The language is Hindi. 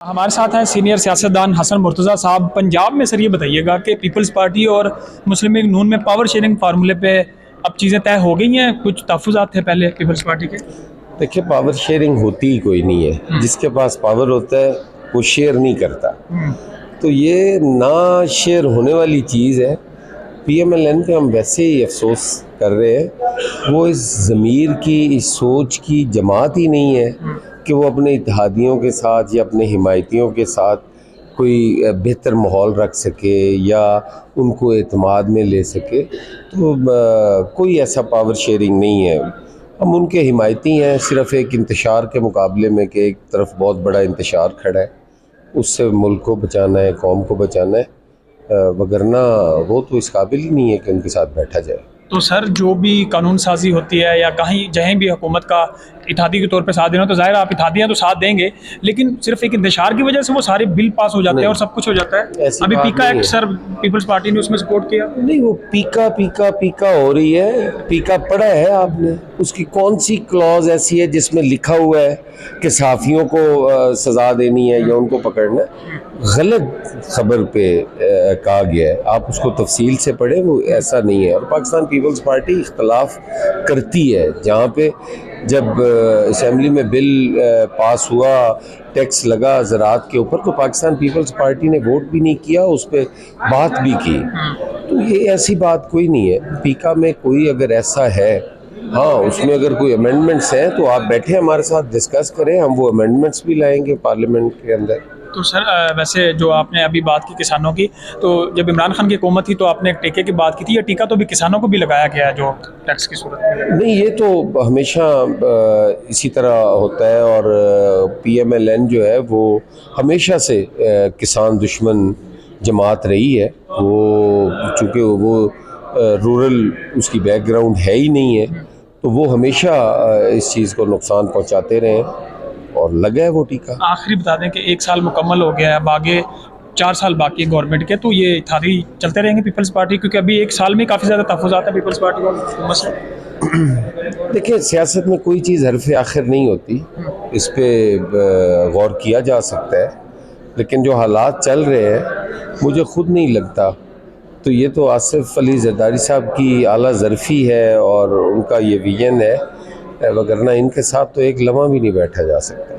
हमारे साथ हैं सीनियर सियासतदान हसन मुर्तज़ा साहब। पंजाब में सर ये बताइएगा कि पीपल्स पार्टी और मुस्लिम लीग नून में पावर शेयरिंग फार्मूले पे अब चीज़ें तय हो गई हैं, कुछ तहफ़्फ़ुज़ात थे पहले पीपल्स पार्टी के। देखिए, पावर शेयरिंग होती ही कोई नहीं है। जिसके पास पावर होता है वो शेयर नहीं करता। तो ये ना शेयर होने वाली चीज़ है। PMLN पे हम वैसे ही अफसोस कर रहे हैं। वो इस ज़मीर की, इस सोच की जमात ही नहीं है कि वो अपने इत्तेहादियों के साथ या अपने हिमायतियों के साथ कोई बेहतर माहौल रख सके या उनको एतमाद में ले सके। तो कोई ऐसा पावर शेयरिंग नहीं है। हम उनके हिमायती हैं, सिर्फ़ एक इंतशार के मुकाबले में कि एक तरफ बहुत बड़ा इंतशार खड़ा है, उससे मुल्क को बचाना है, कौम को बचाना है, वगरना वो तो इस काबिल ही नहीं है कि उनके साथ बैठा जाए। तो सर जो भी कानून साजी होती है या कहीं जहीं भी हुकूमत का इत्तेहादी के तौर पे साथ देना, तो ज़ाहिर है आप इत्तेहादी हैं तो साथ देंगे, लेकिन सिर्फ एक इंतशार की वजह से वो सारे बिल पास हो जाते हैं और सब कुछ हो जाता है। अभी पीका एक्ट सर पीपल्स पार्टी ने उसमें सपोर्ट किया नहीं, वो पीका हो रही है। पीका पढ़ा है आपने? उसकी कौन सी क्लॉज ऐसी है जिसमें लिखा हुआ है कि सहाफ़ियों को सज़ा देनी है या उनको पकड़ना है? गलत खबर पे कहा गया है। आप उसको तफसील से पढ़ें, वो ऐसा नहीं है। और पाकिस्तान पीपल्स पार्टी इख्तलाफ करती है। जहाँ पे जब असेंबली में बिल पास हुआ, टैक्स लगा ज़राअत के ऊपर, तो पाकिस्तान पीपल्स पार्टी ने वोट भी नहीं किया, उस पर बात भी की। तो ये ऐसी बात कोई नहीं है। पीका में कोई अगर ऐसा है, हाँ, उसमें अगर कोई अमेंडमेंट्स हैं तो आप बैठे हमारे साथ डिस्कस करें, हम वो अमेंडमेंट्स भी लाएंगे पार्लियामेंट के अंदर। तो सर वैसे जो आपने अभी बात की किसानों की, तो जब इमरान खान की हुकूमत थी तो आपने एक टीके की बात की थी, या टीका तो भी किसानों को भी लगाया गया है जो टैक्स की सूरत में? नहीं, ये तो हमेशा इसी तरह होता है। और PMLN जो है वो हमेशा से किसान दुश्मन जमात रही है। वो चूँकि वो रूरल उसकी बैकग्राउंड है ही नहीं है, तो वो हमेशा इस चीज़ को नुकसान पहुंचाते रहे हैं और लगा है वो टीका। आखिरी बता दें कि 1 साल मुकम्मल हो गया है, अब आगे 4 साल बाकी है गवर्नमेंट के, तो ये इत्तेहादी चलते रहेंगे पीपल्स पार्टी, क्योंकि अभी 1 साल में काफ़ी ज़्यादा तहफ़्फ़ुज़ात है पीपल्स पार्टी का मसला। देखिए, सियासत में कोई चीज़ हरफ़ आखिर नहीं होती। इस पे गौर किया जा सकता है, लेकिन जो हालात चल रहे हैं मुझे ख़ुद नहीं लगता। तो ये तो आसिफ अली जरदारी साहब की आला ज़रफ़ी है और उनका ये विजन है, वगरना इनके साथ तो एक लम्हा भी नहीं बैठा जा सकता।